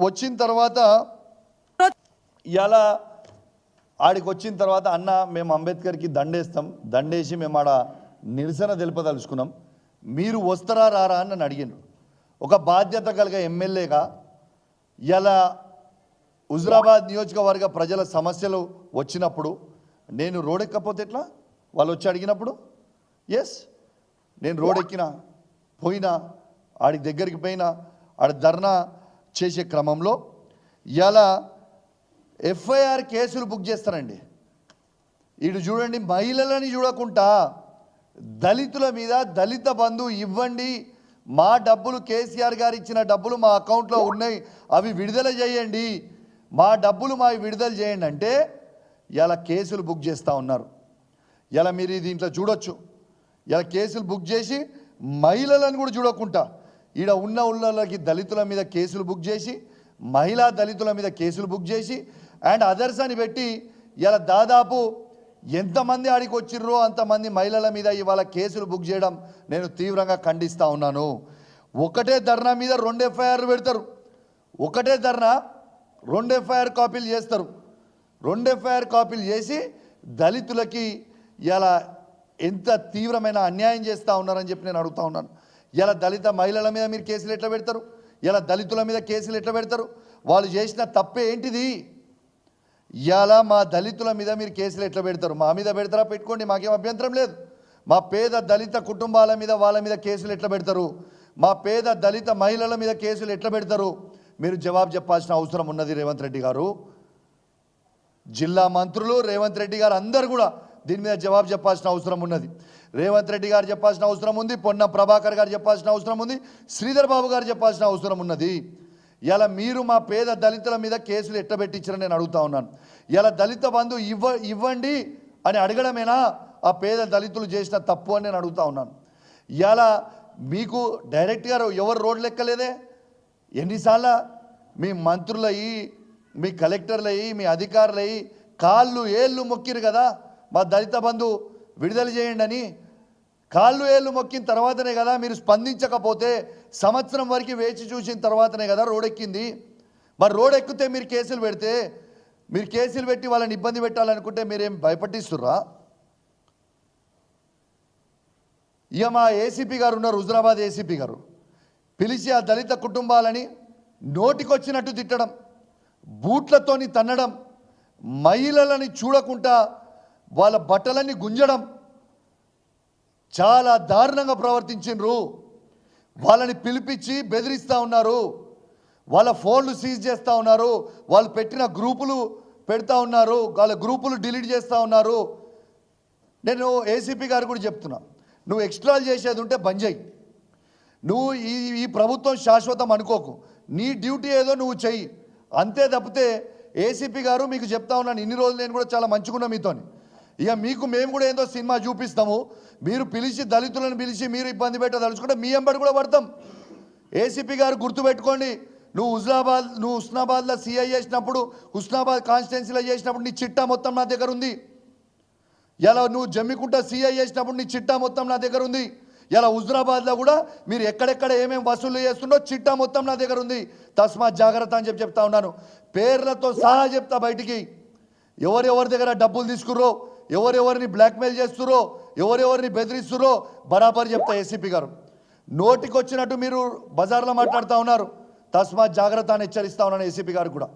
వచ్చిన తర్వాత ఇలా ఆడికి వచ్చిన తర్వాత అన్న మేము అంబేద్కర్కి దండేస్తాం, దండేసి మేము ఆడ నిరసన తెలుపదలుచుకున్నాం, మీరు వస్తారా రారా అని నన్ను అడిగాను. ఒక బాధ్యత కలిగే ఎమ్మెల్యేగా ఇలా హుజురాబాద్ నియోజకవర్గ ప్రజల సమస్యలు వచ్చినప్పుడు నేను రోడెక్కపోతే ఎట్లా? వాళ్ళు వచ్చి అడిగినప్పుడు ఎస్ నేను రోడెక్కినా, పోయినా, ఆడి దగ్గరికి పోయినా, ఆడ ధర్నా చేసే క్రమంలో ఇలా ఎఫ్ఐఆర్ కేసులు బుక్ చేస్తారండి. ఇటు చూడండి, మహిళలని చూడకుండా దళితుల మీద దళిత బంధు ఇవ్వండి, మా డబ్బులు కేసీఆర్ గారు ఇచ్చిన డబ్బులు మా అకౌంట్లో ఉన్నాయి, అవి విడుదల చేయండి, మా డబ్బులు మావి విడుదల చేయండి అంటే ఇలా కేసులు బుక్ చేస్తూ ఉన్నారు. ఇలా మీరు దీంట్లో చూడొచ్చు, ఇలా కేసులు బుక్ చేసి మహిళలను కూడా చూడకుండా ఈడ ఉన్నోళ్ళకి దళితుల మీద కేసులు బుక్ చేసి, మహిళా దళితుల మీద కేసులు బుక్ చేసి అండ్ అదర్స్ అని పెట్టి ఇలా దాదాపు ఎంతమంది ఆడికి వచ్చిర్రో అంతమంది మహిళల మీద ఇవాళ కేసులు బుక్ చేయడం నేను తీవ్రంగా ఖండిస్తూ ఉన్నాను. ఒకటే ధర్నా మీద 2 ఎఫ్ఐఆర్లు పెడతారు, ఒకటే ధర్నా 2 ఎఫ్ఐఆర్ కాపీలు చేస్తారు. 2 ఎఫ్ఐఆర్ కాపీలు చేసి దళితులకి ఇలా ఎంత తీవ్రమైన అన్యాయం చేస్తూ ఉన్నారని చెప్పి నేను అడుగుతూ ఉన్నాను. ఇలా దళిత మహిళల మీద మీరు కేసులు ఎట్లా పెడతారు? ఇలా దళితుల మీద కేసులు ఎట్లా పెడతారు? వాళ్ళు చేసిన తప్పే ఏంటిది? ఇలా మా దళితుల మీద మీరు కేసులు ఎట్లా పెడతారు? మా మీద పెడతారా, పెట్టుకోండి, మాకేం అభ్యంతరం లేదు. మా పేద దళిత కుటుంబాల మీద వాళ్ళ మీద కేసులు ఎట్లా పెడతారు? మా పేద దళిత మహిళల మీద కేసులు ఎట్లా పెడతారు? మీరు జవాబు చెప్పాల్సిన అవసరం ఉన్నది రేవంత్ రెడ్డి గారు. జిల్లా మంత్రులు, రేవంత్ రెడ్డి గారు అందరూ కూడా దీని మీద జవాబు చెప్పాల్సిన అవసరం ఉన్నది. రేవంత్ రెడ్డి గారు చెప్పాల్సిన అవసరం ఉంది, పొన్నం ప్రభాకర్ గారు చెప్పాల్సిన అవసరం ఉంది, శ్రీధర్ బాబు గారు చెప్పాల్సిన అవసరం ఉన్నది. ఇలా మీరు మా పేద దళితుల మీద కేసులు ఎట్లా పెట్టించారని నేను అడుగుతా ఉన్నాను. ఇలా దళిత బంధు ఇవ్వండి అని అడగడమేనా ఆ పేద దళితులు చేసిన తప్పు అని నేను అడుగుతా ఉన్నాను. ఇలా మీకు డైరెక్ట్గా ఎవరు రోడ్లు ఎక్కలేదే? ఎన్నిసార్లు మీ మంత్రులయ్యి, మీ కలెక్టర్లయ్యి, మీ అధికారులయ్యి కాళ్ళు ఏళ్ళు మొక్కిరు కదా మా దళిత బంధు విడుదల చేయండి అని. కాళ్ళు ఏళ్ళు మొక్కిన తర్వాతనే కదా మీరు స్పందించకపోతే, సంవత్సరం వరకు వేచి చూసిన తర్వాతనే కదా రోడెక్కింది. మరి రోడెక్కితే మీరు కేసులు పెడితే, మీరు కేసులు పెట్టి వాళ్ళని ఇబ్బంది పెట్టాలనుకుంటే మీరేం భయపట్టిస్తుర్రా? ఇక మా ఏసీపీ గారు ఉన్నారు, హుజురాబాద్ ఏసీపీ గారు, పిలిచి ఆ దళిత కుటుంబాలని నోటికొచ్చినట్టు తిట్టడం, బూట్లతోని తన్నడం, మహిళలని చూడకుండా వాళ్ళ బట్టలన్నీ గుంజడం, చాలా దారుణంగా ప్రవర్తించిండ్రు. వాళ్ళని పిలిపించి బెదిరిస్తూ ఉన్నారు, వాళ్ళ ఫోన్లు సీజ్ చేస్తూ ఉన్నారు, వాళ్ళు పెట్టిన గ్రూపులు పెడతా ఉన్నారు, వాళ్ళ గ్రూపులు డిలీట్ చేస్తూ ఉన్నారు. నేను ఏసీపీ గారు కూడా చెప్తున్నా, నువ్వు ఎక్స్ట్రాలు చేసేది ఉంటే బంద్ చేయి. నువ్వు ఈ ప్రభుత్వం శాశ్వతం అనుకోకు, నీ డ్యూటీ ఏదో నువ్వు చెయ్యి, అంతే తప్పితే ఏసీపీ గారు మీకు చెప్తా ఉన్నాను, ఇన్ని రోజులు నేను కూడా చాలా మంచిగున్నా మీతోని. ఇక మీకు మేము కూడా ఏదో సినిమా చూపిస్తాము, మీరు పిలిచి దళితులను పిలిచి మీరు ఇబ్బంది పెట్టదలుచుకుంటే మీ ఎంబడి కూడా పడతాం. ఏసీపీ గారు గుర్తుపెట్టుకోండి, నువ్వు హుస్నాబాద్లో సిఐ చేసినప్పుడు, హుస్నాబాద్ కాన్స్టిట్యున్సీలో చేసినప్పుడు నీ చిట్టా మొత్తం నా దగ్గర ఉంది. ఇలా నువ్వు జమ్మికుంట సిఐ చేసినప్పుడు నీ చిట్టా మొత్తం నా దగ్గర ఉంది. ఇలా హుజురాబాద్లో కూడా మీరు ఎక్కడెక్కడ ఏమేమి వసూలు చేస్తుండో చిట్టా మొత్తం నా దగ్గర ఉంది. తస్మాత్ జాగ్రత్త అని చెప్తా ఉన్నాను, పేర్లతో సహా చెప్తా బయటికి. ఎవరెవరి దగ్గర డబ్బులు తీసుకుర్రో, ఎవరెవరిని బ్లాక్మెయిల్ చేస్తుర్రో, ఎవరెవరిని బెదిరిస్తుర్రో బరాబర్ చెప్తా. ఏసీపీ గారు నోటికి వచ్చినట్టు మీరు బజార్లో మాట్లాడుతూ ఉన్నారు, తస్మాత్ జాగ్రత్త అని హెచ్చరిస్తా ఉన్నాను ఏసీపీ గారు కూడా.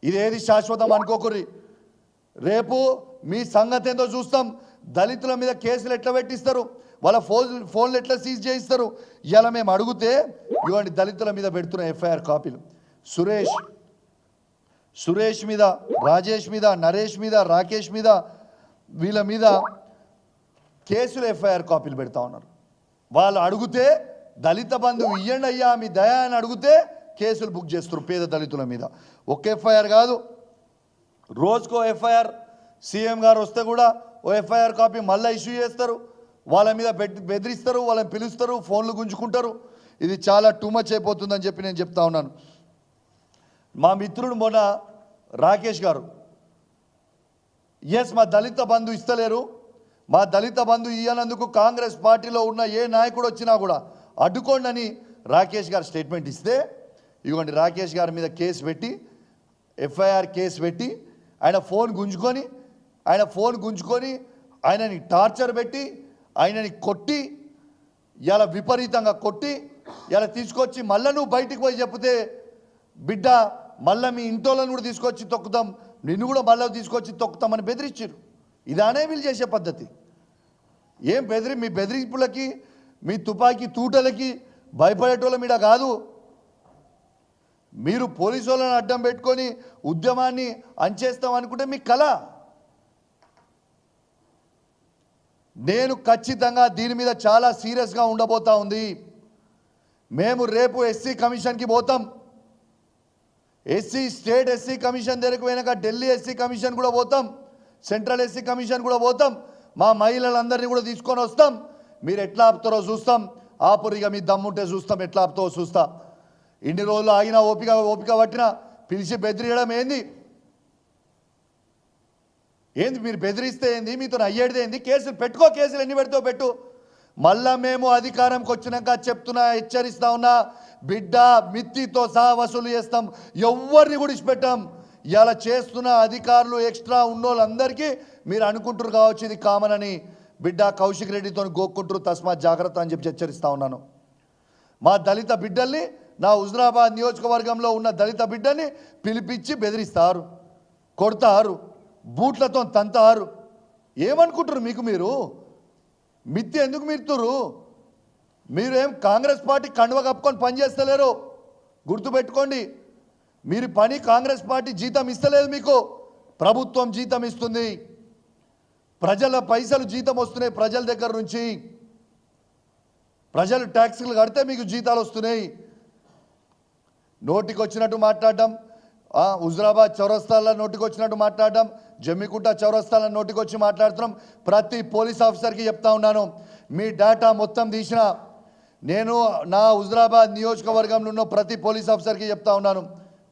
ఇదేది శాశ్వతం అనుకోకుర్రి, రేపు మీ సంగతి ఏందో చూస్తాం. దళితుల మీద కేసులు ఎట్లా పెట్టిస్తారు, వాళ్ళ ఫోన్లు ఎట్లా సీజ్ చేయిస్తారు. ఇలా మేము అడిగితే ఇవ్వండి దళితుల మీద పెడుతున్న ఎఫ్ఐఆర్ కాపీలు, సురేష్ మీద, రాజేష్ మీద, నరేష్ మీద, రాకేష్ మీద, వీళ్ళ మీద కేసులు ఎఫ్ఐఆర్ కాపీలు పెడతా ఉన్నారు. వాళ్ళు అడిగితే దళిత బంధు ఇయ్యండి అయ్యా మీ దయా అని అడిగితే కేసులు బుక్ చేస్తారు పేద దళితుల మీద. ఒక్క ఎఫ్ఐఆర్ కాదు, రోజుకో ఎఫ్ఐఆర్. సీఎం గారు వస్తే కూడా ఓ ఎఫ్ఐఆర్ కాపీ మళ్ళీ ఇష్యూ చేస్తారు, వాళ్ళ మీద బెదిరిస్తారు, వాళ్ళని పిలుస్తారు, ఫోన్లు గుంజుకుంటారు. ఇది చాలా టూ మచ్ అయిపోతుందని చెప్పి నేను చెప్తా ఉన్నాను. మా మిత్రుడు మొన్న రాకేష్ గారు, ఎస్ మా దళిత బంధు ఇస్తలేరు, మా దళిత బంధు ఇయ్యనందుకు కాంగ్రెస్ పార్టీలో ఉన్న ఏ నాయకుడు వచ్చినా కూడా అడ్డుకోండి అని రాకేష్ గారు స్టేట్మెంట్ ఇస్తే, ఇదిగోండి రాకేష్ గారి మీద కేసు పెట్టి ఎఫ్ఐఆర్ కేసు పెట్టి ఆయన ఫోన్ గుంజుకొని ఆయనని టార్చర్ పెట్టి ఆయనని కొట్టి ఇలా విపరీతంగా కొట్టి ఇలా తీసుకొచ్చి మళ్ళీ నువ్వు బయటికి పోయి చెప్తే బిడ్డ మళ్ళీ మీ ఇంటోళ్ళని కూడా తీసుకొచ్చి తొక్కుతాం, నిన్ను కూడా మళ్ళీ తీసుకొచ్చి తొక్కుతామని బెదిరించారు. ఇదానే వీళ్ళు చేసే పద్ధతి. ఏం మీ బెదిరింపులకి మీ తుపాకీ తూటలకి భయపడేటోళ్ళ మీద కాదు. మీరు పోలీసు వాళ్ళని అడ్డం పెట్టుకొని ఉద్యమాన్ని అంచేస్తాం అనుకుంటే మీ కళ. నేను ఖచ్చితంగా దీని మీద చాలా సీరియస్గా ఉండబోతా ఉంది. మేము రేపు ఎస్సీ కమిషన్కి పోతాం. స్టేట్ ఎస్సీ కమిషన్ దగ్గరకు పోయినాక ఢిల్లీ ఎస్సీ కమిషన్ కూడా పోతాం, సెంట్రల్ ఎస్సీ కమిషన్ కూడా పోతాం. మా మహిళలందరినీ కూడా తీసుకొని వస్తాం. మీరు ఎట్లా ఆపుతారో చూస్తాం. ఆపురిగా మీ దమ్ముంటే చూస్తాం, ఎట్లా ఆపుతారో చూస్తాం. ఇన్ని రోజులు ఆగినా ఓపిక పట్టినా పిలిచి బెదిరియడం ఏంది? మీరు బెదిరిస్తే ఏంది? మీతో అయ్యేది ఏంది? కేసులు పెట్టుకో, కేసులు ఎన్ని పెడతావు పెట్టు. మళ్ళా మేము అధికారంకి వచ్చినాక చెప్తున్నా, హెచ్చరిస్తా ఉన్నా, బిడ్డ మిత్తితో సహా వసూలు చేస్తాం, ఎవరిని కూడా ఇచ్చిపెట్టాం. ఇలా చేస్తున్న అధికారులు ఎక్స్ట్రా ఉన్నోళ్ళందరికీ మీరు అనుకుంటారు కావచ్చు ఇది కామన్ అని, బిడ్డ కౌశిక్ రెడ్డితో గోక్కుంటారు, తస్మాత్ జాగ్రత్త అని చెప్పి హెచ్చరిస్తా ఉన్నాను. మా దళిత బిడ్డల్ని, నా హుజురాబాద్ నియోజకవర్గంలో ఉన్న దళిత బిడ్డని పిలిపించి బెదిరిస్తారు, కొడతారు, బూట్లతో తంతారు. ఏమనుకుంటారు? మీరు మిత్తి ఎందుకు మీరుతురు? మీరేం కాంగ్రెస్ పార్టీ కండువ కప్పుకొని పనిచేస్తలేరు, గుర్తుపెట్టుకోండి. మీరు పని కాంగ్రెస్ పార్టీ జీతం ఇస్తలేదు, మీకు ప్రభుత్వం జీతం ఇస్తుంది. ప్రజల పైసలు జీతం వస్తున్నాయి, ప్రజల దగ్గర నుంచి. ప్రజలు ట్యాక్సులు కడితే మీకు జీతాలు వస్తున్నాయి. నోటికి వచ్చినట్టు మాట్లాడడం, హుజురాబాద్ చౌరస్తాల నోటికి వచ్చినట్టు మాట్లాడడం, జమ్మికుంట చౌరస్తాల నోటికి వచ్చి మాట్లాడుతున్నాం. ప్రతి పోలీస్ ఆఫీసర్కి చెప్తా ఉన్నాను, మీ డేటా మొత్తం తీసిన నేను నా హుజురాబాద్ నియోజకవర్గంలో ఉన్న ప్రతి పోలీస్ ఆఫీసర్కి చెప్తా ఉన్నాను,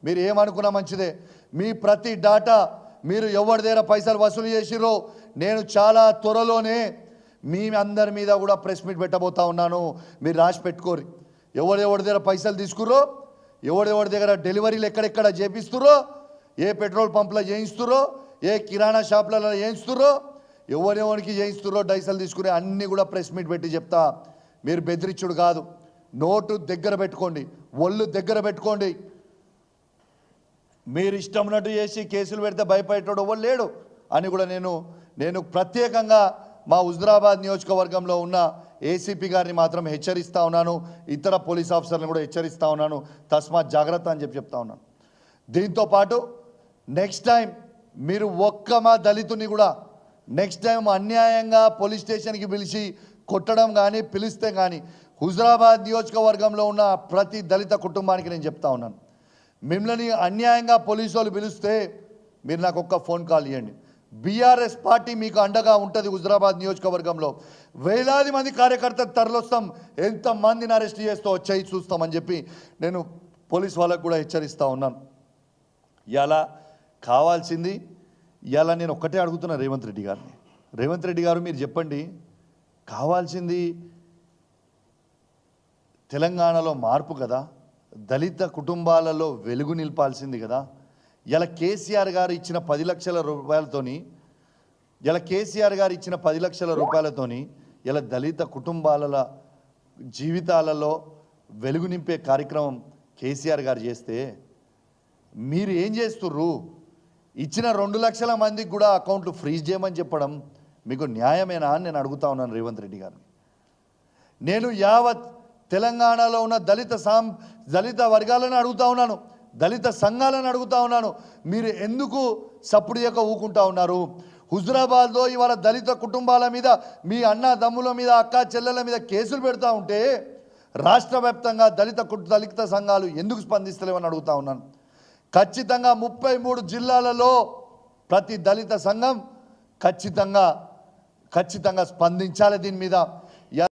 మీరు ఏమనుకున్నా మంచిదే, మీ ప్రతి డేటా మీరు ఎవరి దగ్గర పైసలు వసూలు చేసిరో నేను చాలా త్వరలోనే మీ అందరి మీద కూడా ప్రెస్ మీట్ పెట్టబోతా ఉన్నాను. మీరు రాసి పెట్టుకోరు. ఎవరి దగ్గర పైసలు తీసుకుర్రో, ఎవరి దగ్గర డెలివరీలు ఎక్కడెక్కడ చేపిస్తుర్రో, ఏ పెట్రోల్ పంపులో చేయిస్తుర్రో, ఏ కిరాణా షాపులలో చేయిస్తుర్రో, ఎవరికి చేయిస్తుర్రో డైసలు తీసుకుని అన్నీ కూడా ప్రెస్ మీట్ పెట్టి చెప్తా. మీరు బెదిరించుడు కాదు, నోటు దగ్గర పెట్టుకోండి, ఒళ్ళు దగ్గర పెట్టుకోండి. మీరు ఇష్టం ఉన్నట్టు చేసి కేసులు పెడితే భయపడేటోడు ఎవరు లేడు అని కూడా నేను ప్రత్యేకంగా మా హుజురాబాద్ నియోజకవర్గంలో ఉన్న ఏసీపీ గారిని మాత్రం హెచ్చరిస్తా ఉన్నాను, ఇతర పోలీస్ ఆఫీసర్లను కూడా హెచ్చరిస్తా ఉన్నాను, తస్మాత్ జాగ్రత్త అని చెప్తా ఉన్నాను. దీంతో పాటు నెక్స్ట్ టైం మీరు మా దళితుని కూడా నెక్స్ట్ టైం అన్యాయంగా పోలీస్ స్టేషన్కి పిలిచి కొట్టడం కానీ పిలిస్తే కానీ హుజురాబాద్ నియోజకవర్గంలో ఉన్న ప్రతి దళిత కుటుంబానికి నేను చెప్తా ఉన్నాను, మిమ్మల్ని అన్యాయంగా పోలీసు వాళ్ళు పిలిస్తే మీరు నాకు ఒక్క ఫోన్ కాల్ ఇవ్వండి. బీఆర్ఎస్ పార్టీ మీకు అండగా ఉంటుంది. హుజురాబాద్ నియోజకవర్గంలో వేలాది మంది కార్యకర్తలు తరలిస్తాం, ఎంతమందిని అరెస్ట్ చేస్తూ వచ్చాయి చూస్తామని చెప్పి నేను పోలీస్ వాళ్ళకు కూడా హెచ్చరిస్తూ ఉన్నాను. ఇలా కావాల్సింది ఇలా నేను ఒక్కటే అడుగుతున్నా రేవంత్ రెడ్డి గారిని, రేవంత్ రెడ్డి గారు మీరు చెప్పండి, కావాల్సింది తెలంగాణలో మార్పు కదా, దళిత కుటుంబాలలో వెలుగు నింపాల్సింది కదా. ఇలా కేసీఆర్ గారు ఇచ్చిన 10 లక్షల రూపాయలతోని ఇలా దళిత కుటుంబాల జీవితాలలో వెలుగు నింపే కార్యక్రమం కేసీఆర్ గారు చేస్తే మీరు ఏం చేస్తుర్రు? ఇచ్చిన 2 లక్షల మందికి కూడా అకౌంట్లు ఫ్రీజ్ చేయమని చెప్పడం మీకు న్యాయమేనా అని నేను అడుగుతా ఉన్నాను రేవంత్ రెడ్డి గారిని. నేను యావత్ తెలంగాణలో ఉన్న దళిత వర్గాలను అడుగుతా ఉన్నాను, దళిత సంఘాలను అడుగుతా ఉన్నాను, మీరు ఎందుకు సప్పుడు చేయక ఊకుంటా ఉన్నారు? హుజురాబాద్లో ఇవాళ దళిత కుటుంబాల మీద, మీ అన్న దమ్ముల మీద, అక్క చెల్లెల మీద కేసులు పెడతా ఉంటే రాష్ట్ర వ్యాప్తంగా దళిత సంఘాలు ఎందుకు స్పందిస్తలేవని అడుగుతా ఉన్నాను. ఖచ్చితంగా 33 జిల్లాలలో ప్రతి దళిత సంఘం ఖచ్చితంగా స్పందించాలి దీని మీద.